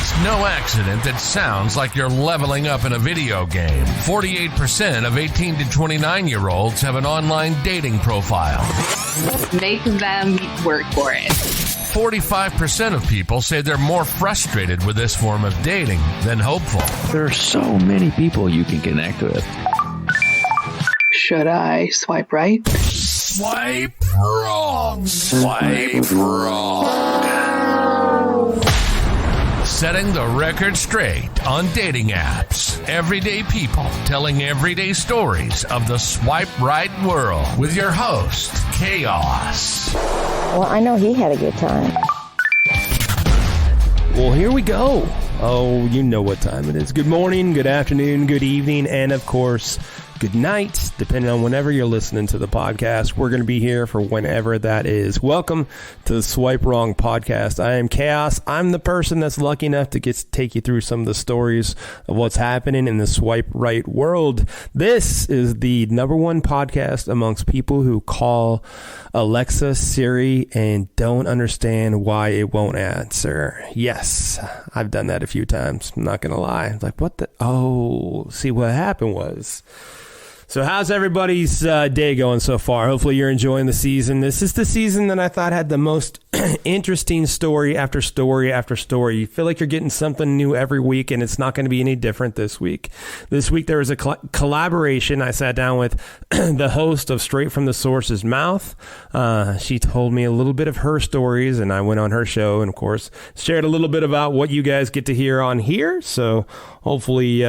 It's no accident that sounds like you're leveling up in a video game. 48% of 18 to 29-year-olds have an online dating profile. Make them work for it. 45% of people say they're more frustrated with this form of dating than hopeful. There are so many people you can connect with. Should I swipe right? Swipe wrong. Swipe wrong. Setting the record straight on dating apps. Everyday people telling everyday stories of the swipe right world with your host, Chaos. Well, I know he had a good time. Well, here we go. Oh, you know what time it is. Good morning, good afternoon, good evening, and of course, good night, depending on whenever you're listening to the podcast. We're going to be here for whenever that is. Welcome to the Swipe Wrong podcast. I am Chaos. I'm the person that's lucky enough to take you through some of the stories of what's happening in the swipe right world. This is the number one podcast amongst people who call Alexa, Siri, and don't understand why it won't answer. Yes, I've done that a few times. I'm not going to lie. It's like, what the? Oh, see, what happened was... So how's everybody's day going so far? Hopefully you're enjoying the season. This is the season that I thought had the most interesting story after story after story. You feel like you're getting something new every week, and it's not going to be any different this week. This week there was a collaboration. I sat down with the host of Straight from the Source's Mouth. She told me a little bit of her stories, and I went on her show and, of course, shared a little bit about what you guys get to hear on here. So hopefully,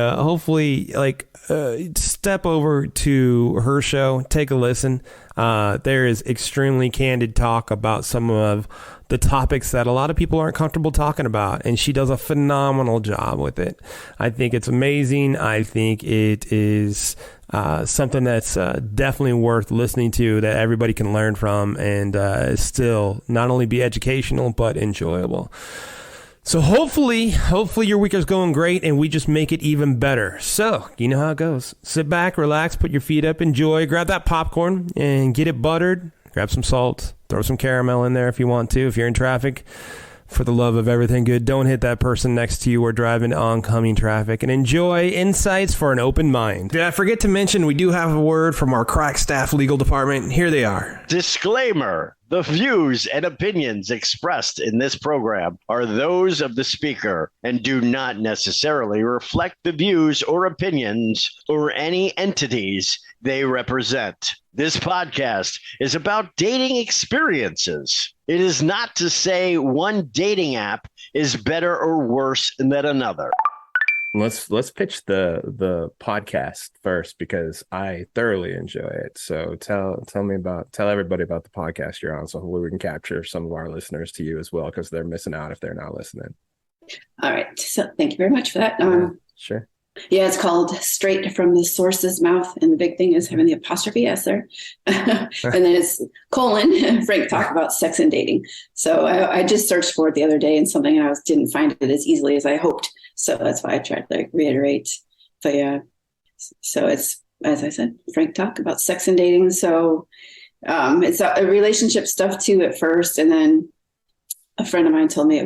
step over to her show, take a listen. There is extremely candid talk about some of the topics that a lot of people aren't comfortable talking about, and she does a phenomenal job with it. I think it's amazing. I think it is something that's definitely worth listening to, that everybody can learn from, and still not only be educational but enjoyable. So hopefully your week is going great, and we just make it even better. So, you know how it goes. Sit back, relax, put your feet up, enjoy, grab that popcorn and get it buttered. Grab some salt, throw some caramel in there if you want to. If you're in traffic, for the love of everything good, don't hit that person next to you or drive in oncoming traffic, and enjoy insights for an open mind. Did I forget to mention we do have a word from our crack staff legal department? Here they are. Disclaimer. The views and opinions expressed in this program are those of the speaker and do not necessarily reflect the views or opinions or any entities they represent. This podcast is about dating experiences. It is not to say one dating app is better or worse than another. Let's pitch the podcast first, because I thoroughly enjoy it. So tell everybody about the podcast you're on, so hopefully we can capture some of our listeners to you as well, because they're missing out if they're not listening. All right. So thank you very much for that. Sure. Yeah, it's called Straight from the Source's Mouth, and the big thing is having the apostrophe S there. And then it's : Frank talk about sex and dating. So I just searched for it the other day, and something I didn't find it as easily as I hoped. So that's why I tried to reiterate. But yeah, so it's, as I said, Frank talk about sex and dating. So it's a relationship stuff too at first, and then a friend of mine told me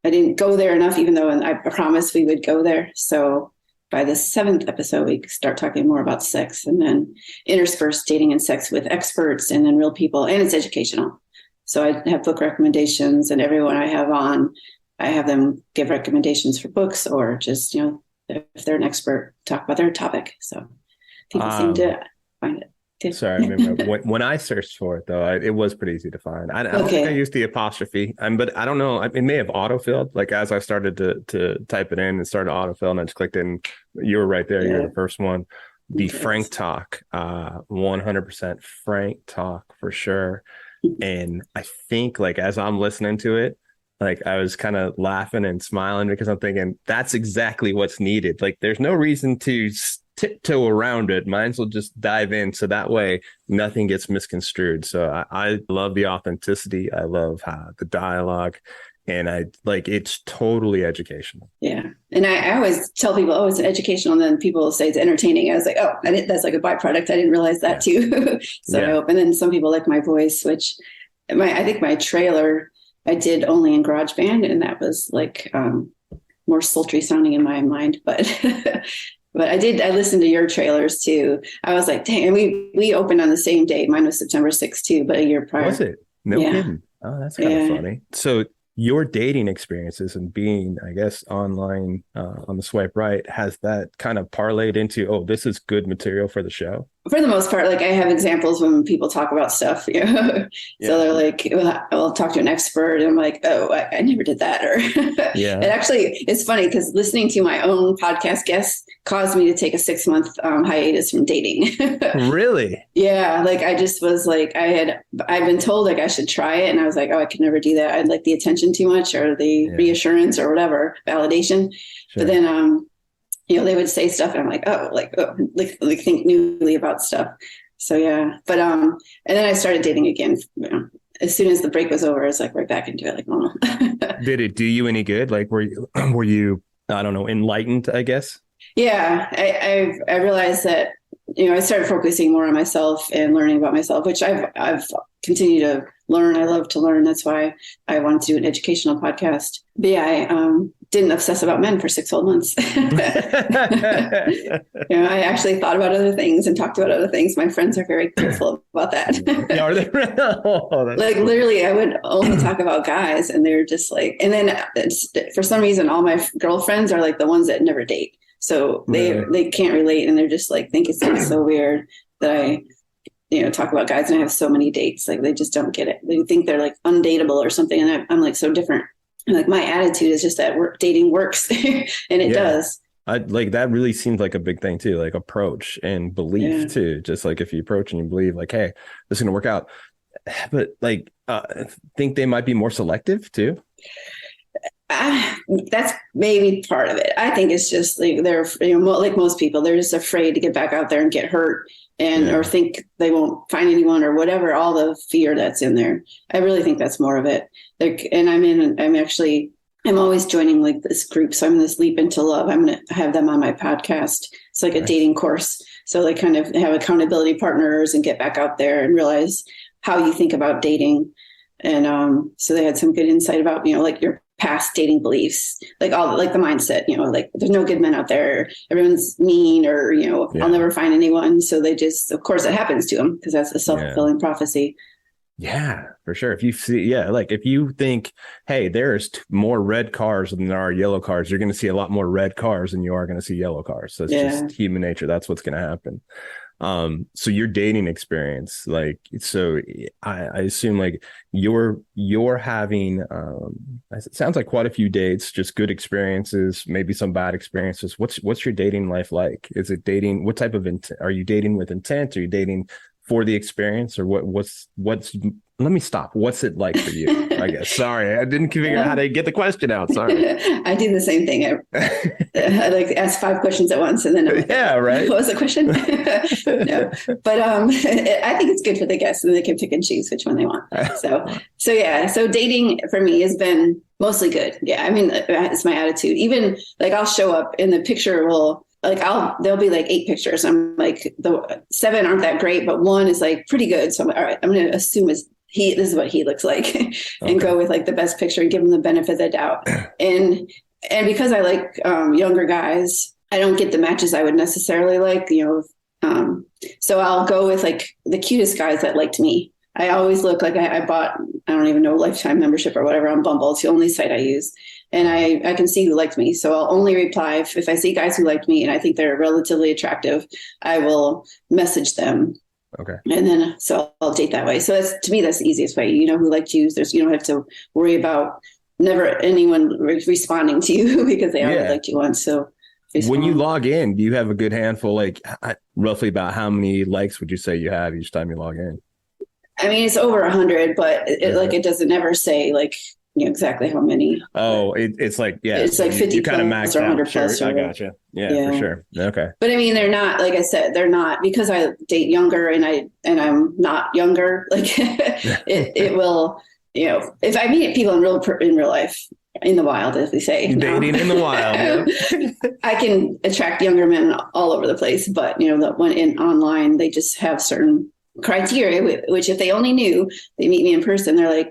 I didn't go there enough, even though I promised we would go there. So by the 7th episode, we start talking more about sex, and then intersperse dating and sex with experts and then real people, and it's educational. So I have book recommendations, and everyone I have on, I have them give recommendations for books, or just, if they're an expert, talk about their topic. So people seem to find it. Sorry, I remember when I searched for it, though, it was pretty easy to find. I don't think I used the apostrophe, but I don't know. It may have autofilled. Like, as I started to type it in and started autofill, and I just clicked in. You were right there. Yeah. You were the first one. The Frank Talk, 100% Frank Talk for sure. And I think, like, as I'm listening to it, like, I was kind of laughing and smiling, because I'm thinking that's exactly what's needed. Like, there's no reason to tiptoe around it. Mine will just dive in, so that way nothing gets misconstrued. So I love the authenticity. I love the dialogue, and it's totally educational. Yeah. And I always tell people, oh, it's educational. And then people will say it's entertaining. I was like, oh, that's like a byproduct. I didn't realize that too. So I hope. And then some people like my voice, which I think my trailer I did only in GarageBand, and that was like more sultry sounding in my mind. But but I listened to your trailers too. I was like, dang, and we opened on the same day. Mine was September 6th too, but a year prior. Was it? No kidding. Oh, that's kind of funny. So your dating experiences and being, I guess, online on the swipe right, has that kind of parlayed into, oh, this is good material for the show? For the most part, like I have examples when people talk about stuff, you know? So they're like, I'll talk to an expert and I'm like, oh, I never did that. Or it actually, it's funny because listening to my own podcast guests caused me to take a 6-month hiatus from dating. Really? Yeah. Like I just was like, I've been told like I should try it. And I was like, oh, I could never do that. I'd like the attention too much or the reassurance or whatever, validation. Sure. But then, you know, they would say stuff and I'm like, like think newly about stuff. So, yeah. But, and then I started dating again. You know, as soon as the break was over, I was like right back into it like normal. Did it do you any good? Like, were you, I don't know, enlightened, I guess? Yeah. I realized that, you know, I started focusing more on myself and learning about myself, which I've continued to learn. I love to learn. That's why I wanted to do an educational podcast. But yeah, I didn't obsess about men for 6 whole months. You know, I actually thought about other things and talked about other things. My friends are very careful about that. Are they? Like literally, I would only talk about guys, and they're just like. And then for some reason, all my girlfriends are like the ones that never date, so they can't relate, and they're just like think it's so weird that I, you know, talk about guys and I have so many dates. Like they just don't get it. They think they're like undateable or something, and I'm like so different. And like my attitude is just that dating works, and it does. I like that really seems like a big thing too, like approach and belief too. Just like if you approach and you believe like, hey, this is going to work out. But like, think they might be more selective too. That's maybe part of it. I think it's just like they're, you know, like most people, they're just afraid to get back out there and get hurt and or think they won't find anyone or whatever, all the fear that's in there. I really think that's more of it. Like, and I'm always joining like this group. So I'm in this Leap Into Love. I'm going to have them on my podcast. It's like a dating course. So they kind of have accountability partners and get back out there and realize how you think about dating. And so they had some good insight about, you know, like your past dating beliefs, like all like the mindset, you know, like there's no good men out there. Everyone's mean or, you know, I'll never find anyone. So they just, of course it happens to them because that's a self-fulfilling prophecy. Yeah, for sure. If you see, like if you think, hey, there's more red cars than there are yellow cars, you're going to see a lot more red cars than you are going to see yellow cars. So it's just human nature. That's what's going to happen. So your dating experience, like, so I assume like you're having, it sounds like quite a few dates, just good experiences, maybe some bad experiences. What's your dating life like? Is it dating? What type of are you dating with intent? Are you dating for the experience or what's, let me stop. What's it like for you? I guess. Sorry. I didn't figure out how to get the question out. Sorry. I do the same thing. I like to ask 5 questions at once and then I'm like, right. What was the question? No, but I think it's good for the guests and they can pick and choose which one they want. So dating for me has been mostly good. Yeah. I mean, it's my attitude. Even like I'll show up and the picture will, like there'll be like 8 pictures. I'm like the 7 aren't that great, but 1 is like pretty good. So I'm like, all right, I'm going to assume this is what he looks like and go with like the best picture and give him the benefit of the doubt. And because I like younger guys, I don't get the matches I would necessarily like, you know. So I'll go with like the cutest guys that liked me. I always look like I bought, I don't even know, lifetime membership or whatever on Bumble. It's the only site I use. And I can see who liked me. So I'll only reply if I see guys who liked me and I think they're relatively attractive, I will message them. Okay. And then, so I'll date that way. So to me, that's the easiest way. You know who liked you. You don't have to worry about never anyone responding to you because they already liked you once. So when you log in, do you have a good handful, like roughly about how many likes would you say you have each time you log in? I mean, it's over 100, but it doesn't ever say like, you know, exactly how many. Oh, it's like, it's like 50 you kind of plus or 100 plus. Sure, I gotcha. Yeah, for sure. Okay. But I mean, they're not, like I said, they're not, because I date younger and I'm not younger, like it will, you know, if I meet people in real life, in the wild, as we say. Dating in the wild. I can attract younger men all over the place, but you know, when in online, they just have certain criteria, which if they only knew, they meet me in person, they're like,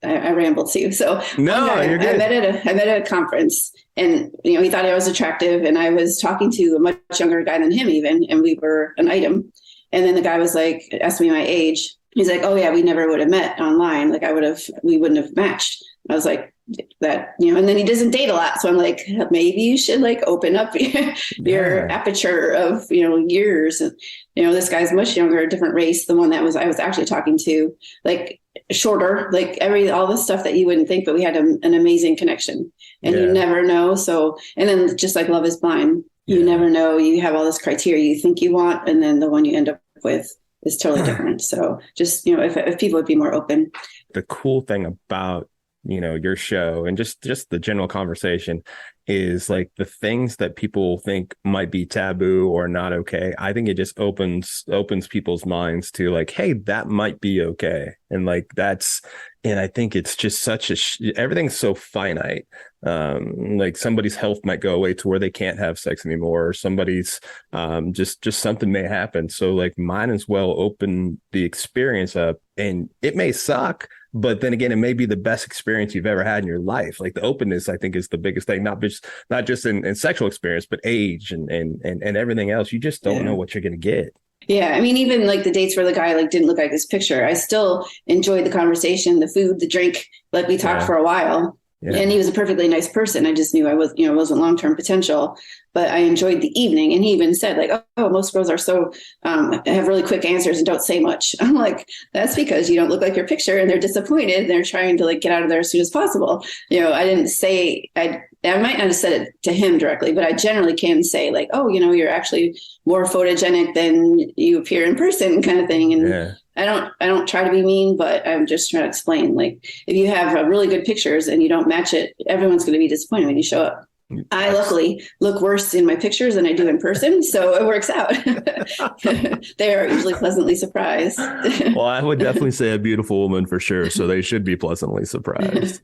I rambled too. So No, one guy you're good. I met at a conference, and he thought I was attractive, and I was talking to a much younger guy than him even, and we were an item. And then the guy was like, asked me my age. He's like, "Oh yeah, we never would have met online. Like we wouldn't have matched." I was like, that, and then he doesn't date a lot. So I'm like, maybe you should like open up your aperture of, years. And, this guy's much younger, a different race. The one I was actually talking to, like shorter, like all the stuff that you wouldn't think, but we had an amazing connection, and you never know. So, and then just like Love is Blind, you never know. You have all this criteria you think you want, and then the one you end up with is totally different. So just, if people would be more open. The cool thing about your show and just the general conversation is like the things that people think might be taboo or not okay. I think it just opens people's minds to like, hey, that might be okay. And like and I think it's just everything's so finite. Like somebody's health might go away to where they can't have sex anymore, or somebody's just something may happen. So like might as well open the experience up, and it may suck, but then again, it may be the best experience you've ever had in your life. Like the openness, I think, is the biggest thing, not just in sexual experience, but age and everything else. You just don't know what you're going to get. Yeah. I mean, even like the dates where the guy like didn't look like his picture, I still enjoyed the conversation, the food, the drink. Like we talked for a while. Yeah. And he was a perfectly nice person. I just knew I was, wasn't long-term potential, but I enjoyed the evening. And he even said like, oh, most girls are so, have really quick answers and don't say much. I'm like, that's because you don't look like your picture, and they're disappointed. And they're trying to like get out of there as soon as possible. I didn't say, I might not have said it to him directly, but I generally can say like, oh, you're actually more photogenic than you appear in person, kind of thing. And I don't try to be mean, but I'm just trying to explain, like, if you have really good pictures and you don't match it, everyone's going to be disappointed when you show up. I luckily look worse in my pictures than I do in person, so it works out. They are usually pleasantly surprised. Well, I would definitely say a beautiful woman for sure, so they should be pleasantly surprised.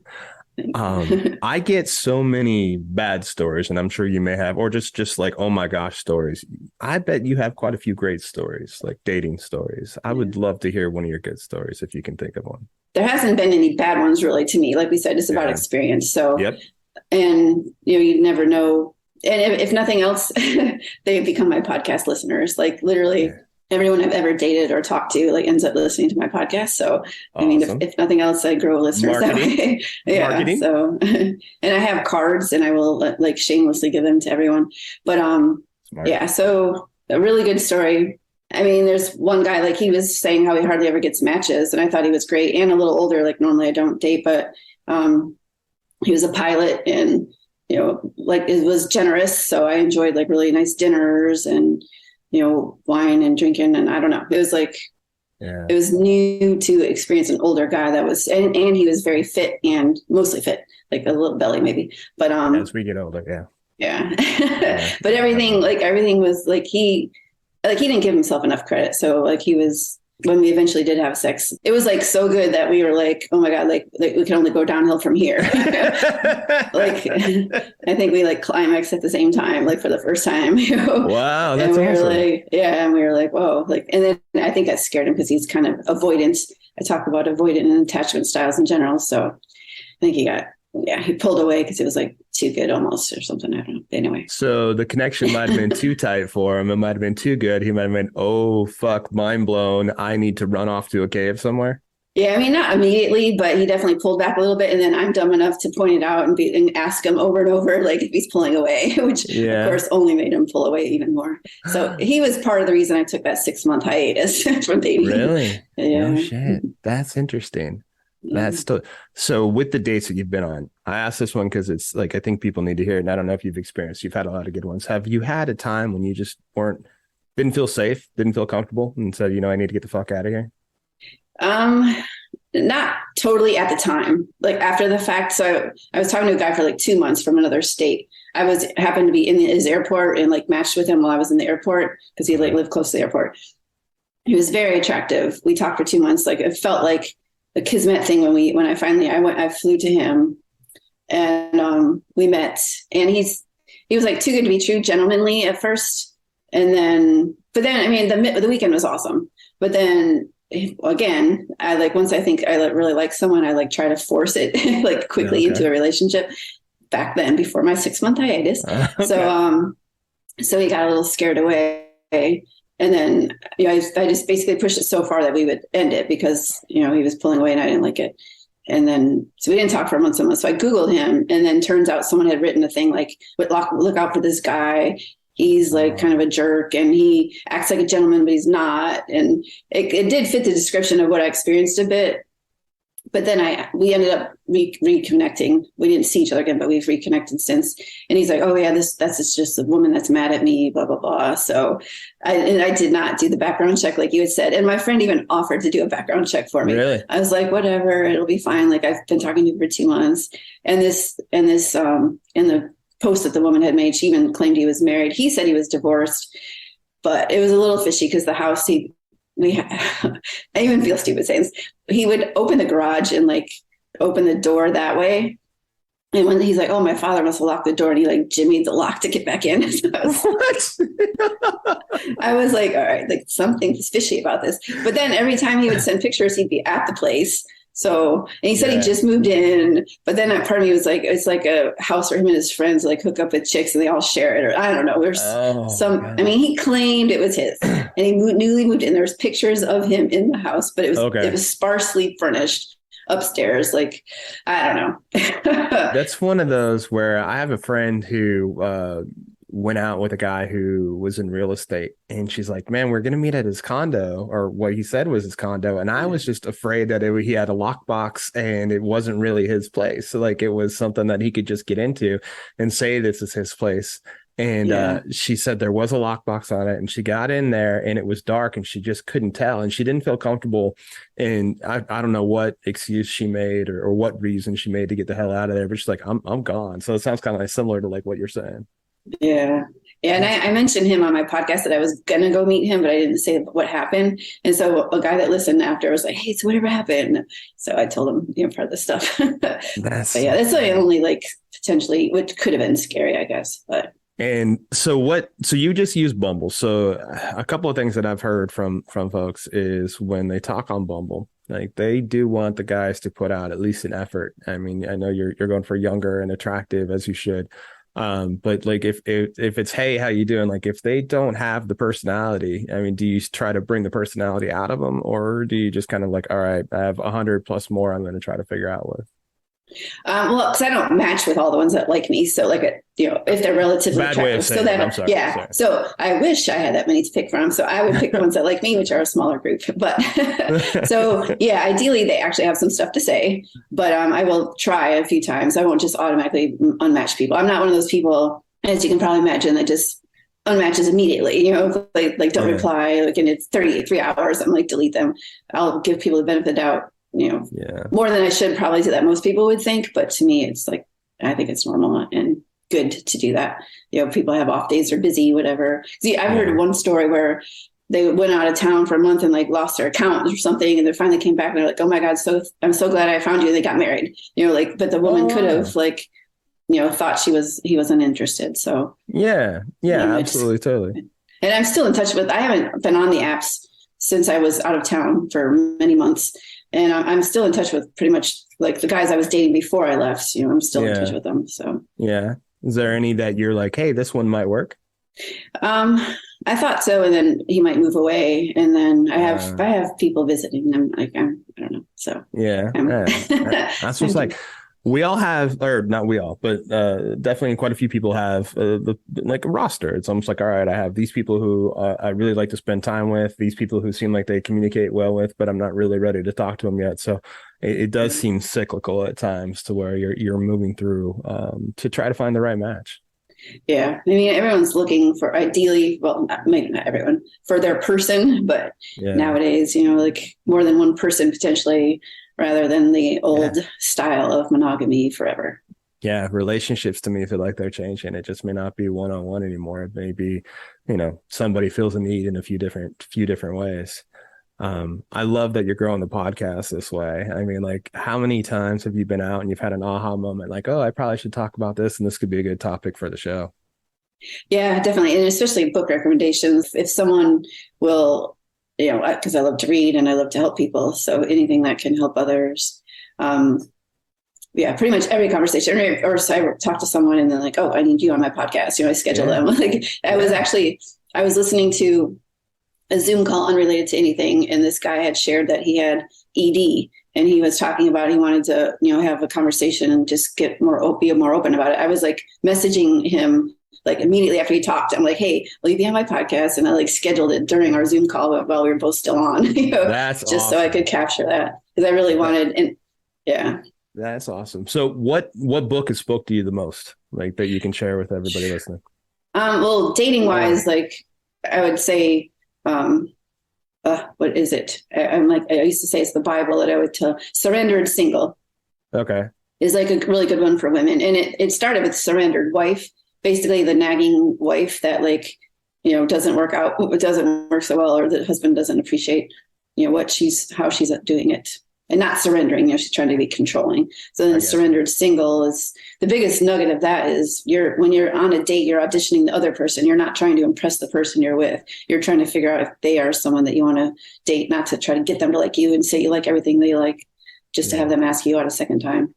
I get so many bad stories, and I'm sure you may have, or just like, oh my gosh, stories. I bet you have quite a few great stories, like dating stories. I would love to hear one of your good stories if you can think of one. There hasn't been any bad ones really to me. Like we said, it's about experience. So, and you never know. And if nothing else, they become my podcast listeners. Like literally everyone I've ever dated or talked to like ends up listening to my podcast. So, I mean, if nothing else, I grow listeners that way. Marketing. So, and I have cards, and I will like shamelessly give them to everyone. But, so a really good story. I mean, there's one guy, like he was saying how he hardly ever gets matches, and I thought he was great and a little older. Like normally I don't date, but, he was a pilot, and, like it was generous. So I enjoyed like really nice dinners and, wine and drinking. And I don't know, it was like, it was new to experience an older guy that was, and he was very fit, and mostly fit, like a little belly maybe, but, as we get older. But everything was like, he didn't give himself enough credit. So like when we eventually did have sex, it was like so good that we were like, oh my God, like we can only go downhill from here. Like, I think we like climaxed at the same time, like for the first time. Wow, that's and we awesome. were like, and we were like, whoa, like, and then I think that scared him because he's kind of avoidant. I talk about avoidant and attachment styles in general. So I think he pulled away because it was like too good almost or something. I don't know. Anyway. So the connection might have been too tight for him. It might have been too good. He might have been, oh, fuck, mind blown. I need to run off to a cave somewhere. Yeah, I mean, not immediately, but he definitely pulled back a little bit. And then I'm dumb enough to point it out and ask him over and over, like if he's pulling away, which of course only made him pull away even more. So he was part of the reason I took that 6-month hiatus from dating. Really? Yeah. Oh, shit. That's interesting. That's so with the dates that you've been on, I asked this one because it's like, I think people need to hear it. And I don't know if you've had a lot of good ones. Have you had a time when you just didn't feel safe, didn't feel comfortable, and said, I need to get the fuck out of here? Not totally at the time, like after the fact. So I was talking to a guy for like 2 months from another state. I happened to be in his airport and like matched with him while I was in the airport because he like lived close to the airport. He was very attractive. We talked for 2 months. Like it felt like a kismet thing when I flew to him, and we met, and he was like too good to be true, gentlemanly at first. But then, I mean, the weekend was awesome, but then again, I like, once I think I really like someone, I like try to force it like quickly into a relationship back then before my 6-month hiatus. So he got a little scared away. And then, I just basically pushed it so far that we would end it because, he was pulling away and I didn't like it. And then, so we didn't talk for months and months. So I Googled him, and then turns out someone had written a thing like, look out for this guy. He's like kind of a jerk and he acts like a gentleman, but he's not. And it did fit the description of what I experienced a bit. But then we ended up reconnecting. We didn't see each other again, but we've reconnected since. And he's like, oh yeah, that's just the woman that's mad at me, blah, blah, blah. So I did not do the background check like you had said. And my friend even offered to do a background check for me. Really? I was like, whatever, it'll be fine. Like, I've been talking to you for 2 months. And this in the post that the woman had made, she even claimed he was married. He said he was divorced, but it was a little fishy because the house I even feel stupid saying this. He would open the garage and like open the door that way. And when he's like, oh, my father must have locked the door, and he like jimmied the lock to get back in. So I was like, all right, like something's fishy about this. But then every time he would send pictures, he'd be at the place. So, and he said he just moved in, but then that part of me was like, it's like a house where him and his friends like hook up with chicks and they all share it, or I don't know. There's I mean, he claimed it was his, and he newly moved in. There was pictures of him in the house, but it was sparsely furnished upstairs. Like, I don't know. That's one of those where I have a friend who went out with a guy who was in real estate, and she's like, man, we're going to meet at his condo, or what he said was his condo. And I was just afraid that he had a lockbox and it wasn't really his place. So like, it was something that he could just get into and say, this is his place. And she said there was a lockbox on it, and she got in there and it was dark and she just couldn't tell. And she didn't feel comfortable. And I don't know what excuse she made or what reason she made to get the hell out of there, but she's like, I'm gone. So it sounds kind of like similar to like what you're saying. Yeah. And I mentioned him on my podcast that I was going to go meet him, but I didn't say what happened. And so a guy that listened after was like, hey, so whatever happened? So I told him, part of the stuff. That's the only like potentially what could have been scary, I guess. But and so you just use Bumble. So a couple of things that I've heard from folks is when they talk on Bumble, like they do want the guys to put out at least an effort. I mean, I know you're going for younger and attractive, as you should. But like if it's, hey, how you doing? Like if they don't have the personality, I mean, do you try to bring the personality out of them, or do you just kind of like, all right, I have 100 plus more I'm going to try to figure out with? Well, because I don't match with all the ones that like me. So like, if they're relatively attractive. So I wish I had that many to pick from. So I would pick the ones that like me, which are a smaller group. But ideally they actually have some stuff to say, but I will try a few times. I won't just automatically unmatch people. I'm not one of those people, as you can probably imagine, that just unmatches immediately, like don't reply, like in 33 hours, I'm like, delete them. I'll give people the benefit of the doubt. More than I should probably do that. Most people would think, but to me, it's like, I think it's normal and good to do that. People have off days or busy, whatever. See, I've heard one story where they went out of town for a month and like lost their account or something. And they finally came back and they're like, oh my God, I'm so glad I found you. And they got married, but the woman could have thought he wasn't interested. So absolutely. Totally. And I'm still in touch with, I haven't been on the apps since I was out of town for many months. And I'm still in touch with pretty much like the guys I was dating before I left. I'm still in touch with them. So is there any that you're like, hey, this one might work? I thought so, and then he might move away, and then I have people visiting them. Like I don't know. So that's what's like. We all have, or not we all, but definitely quite a few people have like a roster. It's almost like, all right, I have these people who I really like to spend time with, these people who seem like they communicate well with, but I'm not really ready to talk to them yet. So it does seem cyclical at times to where you're moving through to try to find the right match. Yeah. I mean, everyone's looking for ideally, well, maybe not everyone, for their person, but nowadays, like more than one person potentially, rather than the old style of monogamy forever. Yeah, relationships to me feel like they're changing. It just may not be one-on-one anymore. It may be, somebody feels a need in a few different ways. I love that you're growing the podcast this way. I mean, like, how many times have you been out and you've had an aha moment like, oh, I probably should talk about this, and this could be a good topic for the show? Yeah, definitely. And especially book recommendations. If someone will because I love to read and I love to help people. So anything that can help others. Pretty much every conversation, or so I talk to someone and then like, oh, I need you on my podcast. I schedule them. I was listening to a Zoom call unrelated to anything. And this guy had shared that he had ED, and he was talking about, he wanted to, have a conversation and just be more open about it. I was like messaging him like immediately after he talked. I'm like, hey, will you be on my podcast? And I like scheduled it during our Zoom call while we were both still on, That's just awesome. So I could capture that, because I really wanted, and yeah. That's awesome. So what book has spoke to you the most, like that you can share with everybody listening? Well, dating wise, like I would say, what is it? I used to say it's the Bible that I would tell. Surrendered Single. Okay. Is like a really good one for women. And it started with Surrendered Wife, basically the nagging wife that doesn't work out, it doesn't work so well, or the husband doesn't appreciate, how she's doing it. And not surrendering, she's trying to be controlling. So then Surrendered Single is the biggest nugget of that is when you're on a date, you're auditioning the other person. You're not trying to impress the person you're with. You're trying to figure out if they are someone that you want to date, not to try to get them to like you and say you like everything they like, just to have them ask you out a second time.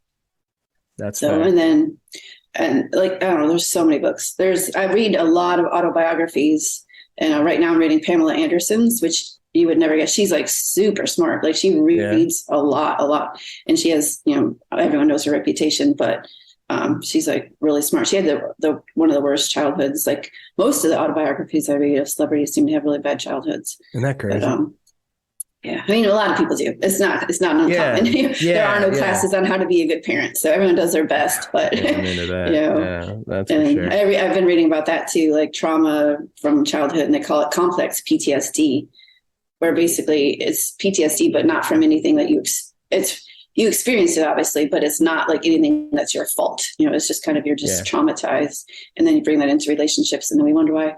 That's so. Fair. And I don't know, there's so many books. I read a lot of autobiographies, and right now I'm reading Pamela Anderson's, which you would never guess. She's like super smart. Like she reads a lot. And she has, everyone knows her reputation, but she's like really smart. She had the one of the worst childhoods. Like most of the autobiographies I read of celebrities seem to have really bad childhoods. Isn't that crazy? But, yeah, I mean, a lot of people do. It's not uncommon. There are no classes on how to be a good parent, so everyone does their best. But I'm into that. That's for sure. I've been reading about that too, like trauma from childhood, and they call it complex PTSD, where basically it's PTSD, but not from anything that you experienced it, obviously, but it's not like anything that's your fault. It's just kind of you're just traumatized, and then you bring that into relationships, and then we wonder why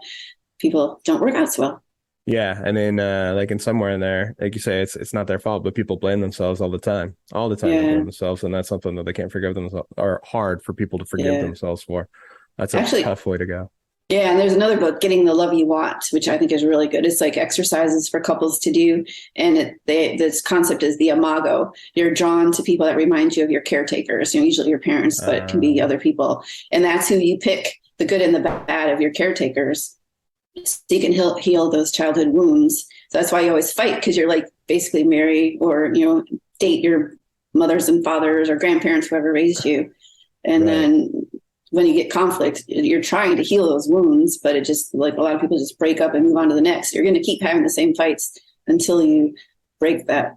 people don't work out so well. Yeah, and then like in somewhere in there, like you say, it's not their fault, but people blame themselves all the time. They blame themselves, and that's something that they can't forgive themselves, or hard for people to forgive themselves for. That's a tough way to go. Yeah, and there's another book, Getting the Love You Want, which I think is really good. It's like exercises for couples to do, and this concept is the imago. You're drawn to people that remind you of your caretakers, usually your parents, but it can be other people, and that's who you pick, the good and the bad of your caretakers, so you can heal those childhood wounds. So that's why you always fight, because you're like basically marry or date your mothers and fathers or grandparents, whoever raised you, and then when you get conflict, you're trying to heal those wounds, but it just, like, a lot of people just break up and move on to the next. You're going to keep having the same fights until you break that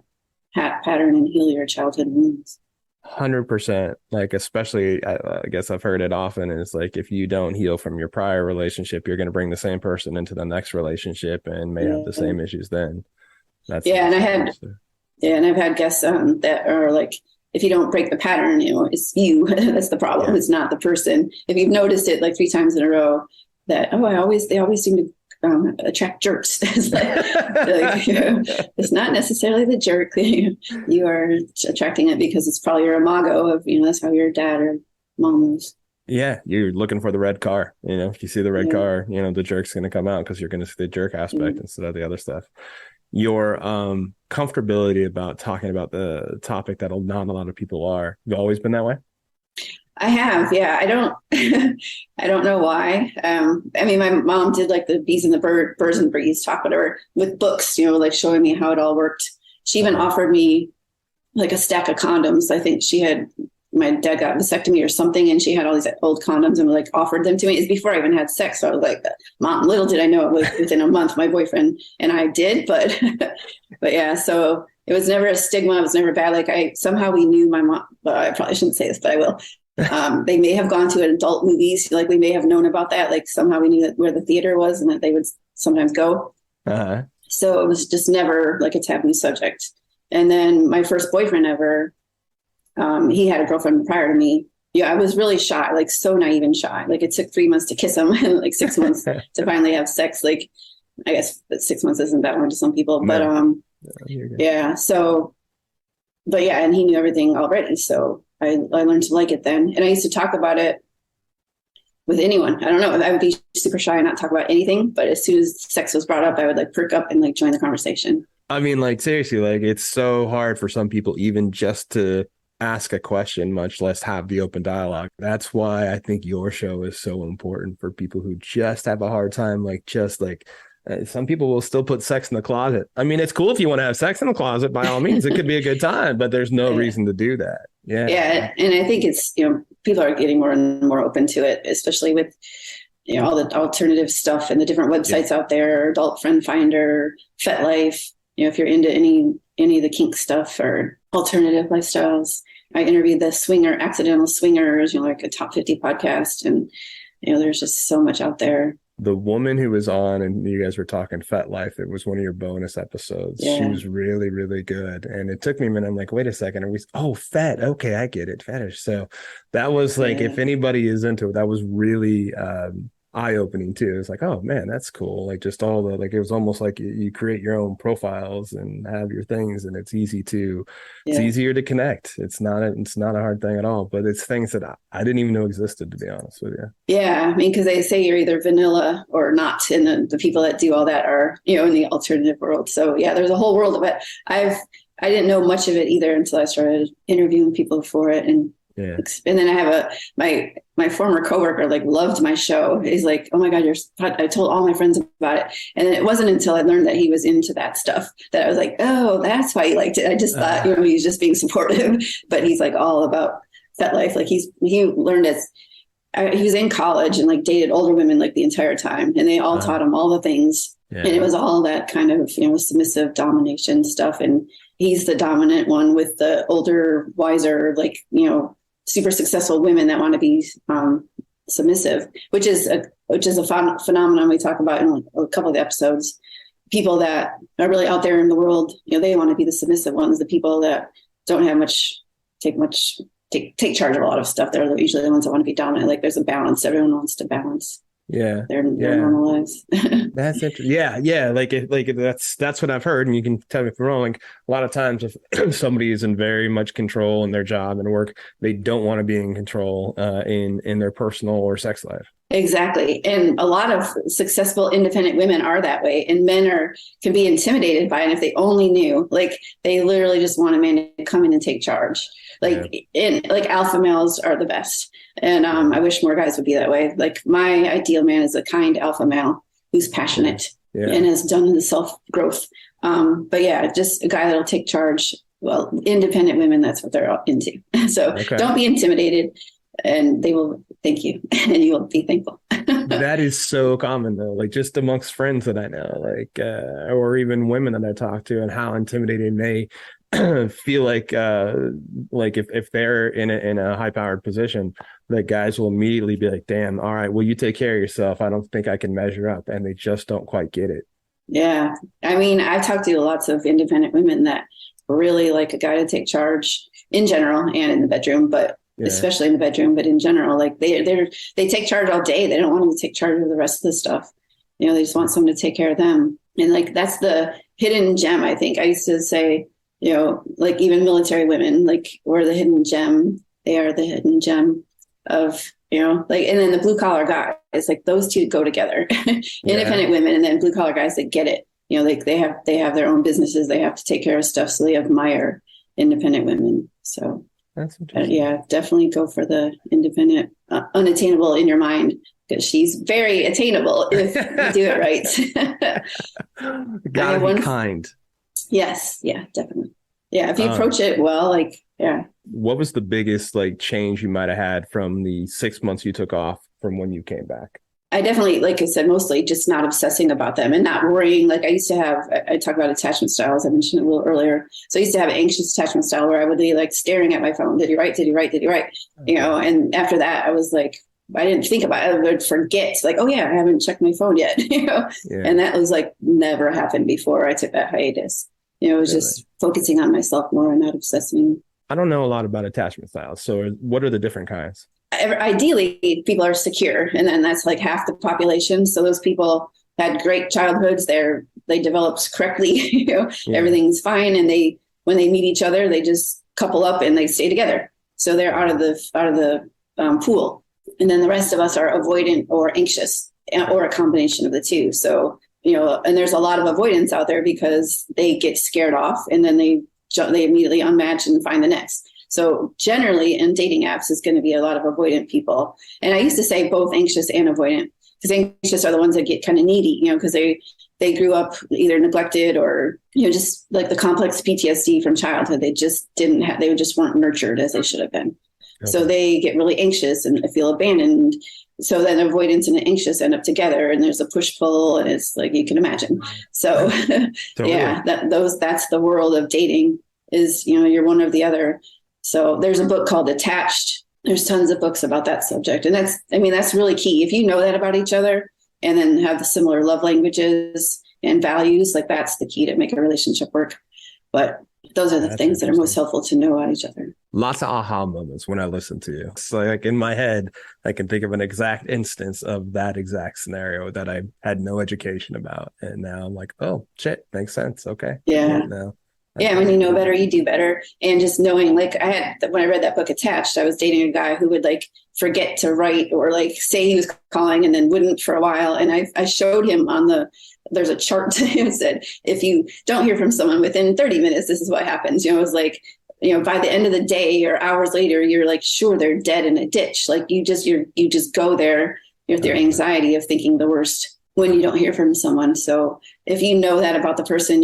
pattern and heal your childhood wounds. 100%. Like, especially, I guess I've heard it often, is like, if you don't heal from your prior relationship, you're going to bring the same person into the next relationship and may have the same issues then. And I've had guests that are like, if you don't break the pattern, it's you. That's the problem. Yeah. It's not the person. If you've noticed it like 3 times in a row, that they always seem to attract jerks. It's it's not necessarily the jerk. You are attracting it because it's probably your imago of that's how your dad or mom was. Yeah, you're looking for the red car. If you see the red car, the jerk's going to come out because you're going to see the jerk aspect instead of the other stuff. Your comfortability about talking about the topic that not a lot of people are. You've always been that way? I have, yeah. I don't know why. I mean, my mom did like the bees and the birds and bees talk, whatever, with books, like showing me how it all worked. She even offered me like a stack of condoms. I think my dad got a vasectomy or something, and she had all these old condoms and like offered them to me. It's before I even had sex. So I was like, Mom, little did I know it was within a month my boyfriend and I did, but yeah, so it was never a stigma. It was never bad. Like we knew my mom, but I probably shouldn't say this, but I will. They may have gone to adult movies. Like we may have known about that. Like somehow we knew where the theater was and that they would sometimes go. Uh-huh. So it was just never like a taboo subject. And then my first boyfriend ever, he had a girlfriend prior to me. Yeah, I was really shy, like so naive and shy. Like it took 3 months to kiss him and like 6 months to finally have sex. Like I guess 6 months isn't that hard to some people, but yeah. So, but yeah, and he knew everything already. So I learned to like it then. And I used to talk about it with anyone. I don't know. I would be super shy and not talk about anything. But as soon as sex was brought up, I would like perk up and like join the conversation. I mean, like, seriously, like, it's so hard for some people even just to ask a question, much less have the open dialogue. That's why I think your show is so important for people who just have a hard time, like, just like, some people will still put sex in the closet. I mean, it's cool if you want to have sex in the closet, by all means, it could be a good time, but there's no reason to do that. Yeah. Yeah. And I think it's, people are getting more and more open to it, especially with, all the alternative stuff and the different websites out there, Adult Friend Finder, FetLife. If you're into any of the kink stuff or alternative lifestyles. I interviewed the accidental swingers, like a top 50 podcast. And, there's just so much out there. The woman who was on, and you guys were talking FetLife, it was one of your bonus episodes. Yeah. She was really, really good. And it took me a minute. I'm like, wait a second. Fet. Okay, I get it. Fetish. So that was like, if anybody is into it, that was really eye-opening too. It's like, oh man, that's cool. Like, just all the, like, it was almost like you create your own profiles and have your things, and it's easier to connect. It's not a hard thing at all, but it's things that I didn't even know existed, to be honest with you. Yeah. I mean, because they say you're either vanilla or not. And the people that do all that are, in the alternative world. So yeah, there's a whole world of it. I didn't know much of it either until I started interviewing people for it. And then I have my former coworker like loved my show. He's like, oh my God, I told all my friends about it. And then it wasn't until I learned that he was into that stuff that I was like, oh, that's why he liked it. I just thought, he was just being supportive, but he's like all about FetLife. Like he learned he was in college and like dated older women like the entire time. And they all taught him all the things. Yeah. And it was all that kind of, submissive domination stuff. And he's the dominant one with the older, wiser, like, super successful women that want to be submissive, which is a phenomenon we talk about in a couple of the episodes. People that are really out there in the world, they want to be the submissive ones. The people that don't have take charge of a lot of stuff. They're usually the ones that want to be dominant. Like, there's a balance. Everyone wants to balance. Their normal lives. That's interesting. Yeah. Like that's what I've heard. And you can tell me if I'm wrong. Like, a lot of times if somebody is in very much control in their job and work, they don't want to be in control in their personal or sex life. Exactly. And a lot of successful independent women are that way. And men can be intimidated by it. And if they only knew, like, they literally just want a man to come in and take charge. Like, alpha males are the best. And I wish more guys would be that way. Like, my ideal man is a kind alpha male who's passionate and has done the self-growth. But yeah, just a guy that'll take charge. Well, independent women, that's what they're into. So don't be intimidated, and they will thank you, and you will be thankful. That is so common though, like just amongst friends that I know, like, or even women that I talk to, and how intimidating they feel like if they're in a high powered position, that guys will immediately be like, damn, all right, well, you take care of yourself. I don't think I can measure up. And they just don't quite get it. Yeah. I mean, I've talked to lots of independent women that really like a guy to take charge in general and in the bedroom, but especially in the bedroom, but in general, like they take charge all day. They don't want to take charge of the rest of the stuff. They just want someone to take care of them. And like, that's the hidden gem. I think I used to say, like, even military women, like, we're the hidden gem. They are the hidden gem of, like, and then the blue collar guys, like, those two go together. Independent women and then blue collar guys that get it. Like, they have their own businesses. They have to take care of stuff. So they admire independent women. So that's interesting. Definitely go for the independent, unattainable in your mind, because she's very attainable if you do it right. Gotta be kind. Yes. Yeah, definitely. Yeah. If you approach it well, like, What was the biggest change you might have had from the 6 months you took off from when you came back? I definitely, like I said, mostly just not obsessing about them and not worrying. Like, I used to have, I talk about attachment styles. I mentioned it a little earlier. So I used to have an anxious attachment style where I would be like staring at my phone. Did he write? Did he write? Did he write? And after that, I was like, I didn't think about it. I would forget, like, oh yeah, I haven't checked my phone yet. And that was like never happened before I took that hiatus. It was just focusing on myself more and not obsessing. I don't know a lot about attachment styles. So what are the different kinds? Ideally, people are secure, and then that's like half the population. So those people had great childhoods. They developed correctly. Everything's fine, and when they meet each other, they just couple up and they stay together. So they're out of the pool. And then the rest of us are avoidant or anxious, or a combination of the two. So, and there's a lot of avoidance out there because they get scared off and then they immediately unmatch and find the next. So generally in dating apps is going to be a lot of avoidant people. And I used to say both anxious and avoidant, because anxious are the ones that get kind of needy, because they grew up either neglected or, just like the complex PTSD from childhood. They just they just weren't nurtured as they should have been. Okay. So they get really anxious and feel abandoned. So then avoidance and anxious end up together, and there's a push pull, and it's like you can imagine. So totally. Yeah, that's the world of dating is, you're one or the other. So there's a book called Attached. There's tons of books about that subject. And that's really key. If you know that about each other and then have the similar love languages and values, like that's the key to make a relationship work. But those are the things that are most helpful to know about each other. Lots of aha moments when I listen to you. So like in my head, I can think of an exact instance of that exact scenario that I had no education about. And now I'm like, oh shit, makes sense. Okay. Yeah. Yeah, when you know better, you do better. And just knowing, like when I read that book Attached, I was dating a guy who would like forget to write or like say he was calling and then wouldn't for a while. And I showed him there's a chart that said, if you don't hear from someone within 30 minutes, this is what happens. It was like, by the end of the day or hours later, you're like, sure, they're dead in a ditch. Like you just go there with their anxiety of thinking the worst when you don't hear from someone. So if you know that about the person,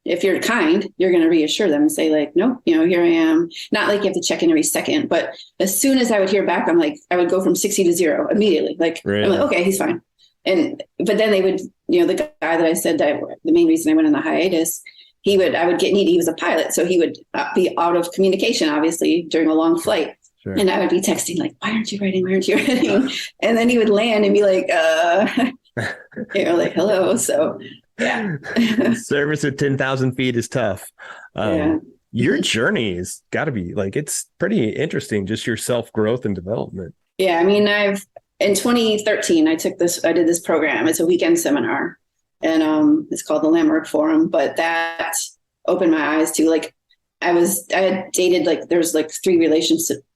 if you're kind, you're going to reassure them and say like, nope, here I am. Not like you have to check in every second, but as soon as I would hear back, I would go from 60 to 0 immediately. Like, really? I'm like, okay, he's fine. But then they would, the guy that I said that the main reason I went on the hiatus, I would get needy. He was a pilot. So he would be out of communication, obviously, during a long flight. Sure. And I would be texting like, why aren't you writing? And then he would land and be like, like, hello. So yeah. Service at 10,000 feet is tough. Your journey has got to be like, it's pretty interesting, just your self-growth and development. Yeah. I mean, in 2013, I did this program. It's a weekend seminar and it's called the Landmark Forum, but that opened my eyes to like, I had dated like, there's like 3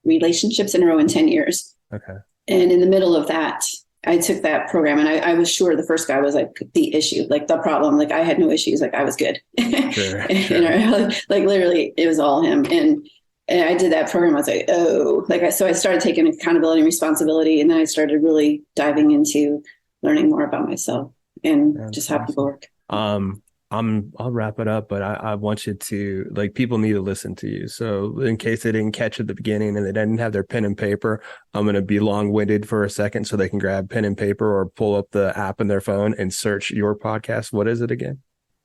relationships in a row in 10 years. Okay. And in the middle of that, I took that program and I was sure the first guy was like the issue, like the problem. Like I had no issues. Like I was good. Sure. Like literally it was all him. And I did that program. I was like, oh, so I started taking accountability and responsibility. And then I started really diving into learning more about myself and just how people work. I'll wrap it up, but I want you to, like, people need to listen to you. So in case they didn't catch at the beginning and they didn't have their pen and paper, I'm going to be long-winded for a second so they can grab pen and paper or pull up the app on their phone and search your podcast. What is it again?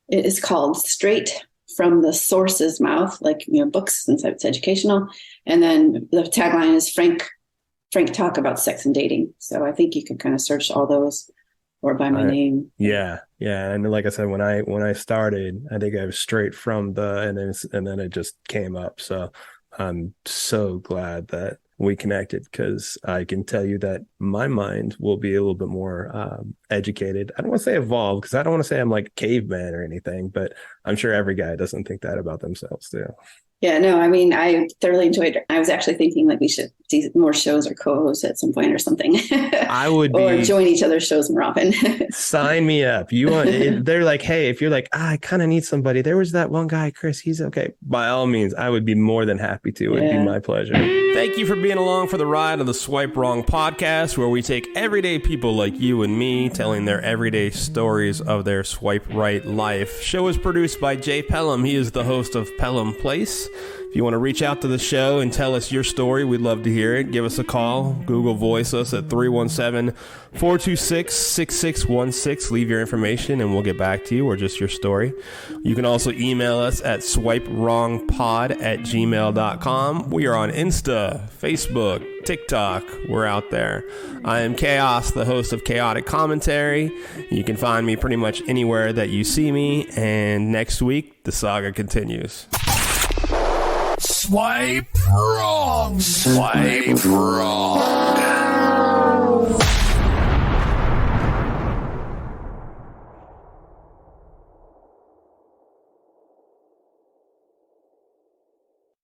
It is called Straight from the Source's Mouth, like, books, since it's educational. And then the tagline is Frank Talk About Sex and Dating. So I think you can kind of search all those or by my name. Yeah. And like I said, when I started, I think I was straight from and then it just came up. So I'm so glad that we connected, because I can tell you that my mind will be a little bit more educated. I don't want to say evolved, because I don't want to say I'm like caveman or anything, but I'm sure every guy doesn't think that about themselves too. Yeah, no, I mean, I thoroughly enjoyed it. I was actually thinking like we should do more shows or co-host at some point or something. I would or join each other's shows more often. Sign me up. You want? They're like, hey, if you're like, I kind of need somebody. There was that one guy, Chris. He's okay. By all means, I would be more than happy to. It'd be my pleasure. Thank you for being along for the ride of the Swipe Wrong podcast, where we take everyday people like you and me telling their everyday stories of their swipe right life. Show is produced by Jay Pelham. He is the host of Pelham Place. If you want to reach out to the show and tell us your story, we'd love to hear it. Give us a call. Google Voice us at 317-426-6616. Leave your information and we'll get back to you, or just your story. You can also email us at swipewrongpod@gmail.com. We are on Insta, Facebook, TikTok. We're out there. I am Chaos, the host of Chaotic Commentary. You can find me pretty much anywhere that you see me. And next week, the saga continues. Swipe wrong. Swipe wrong.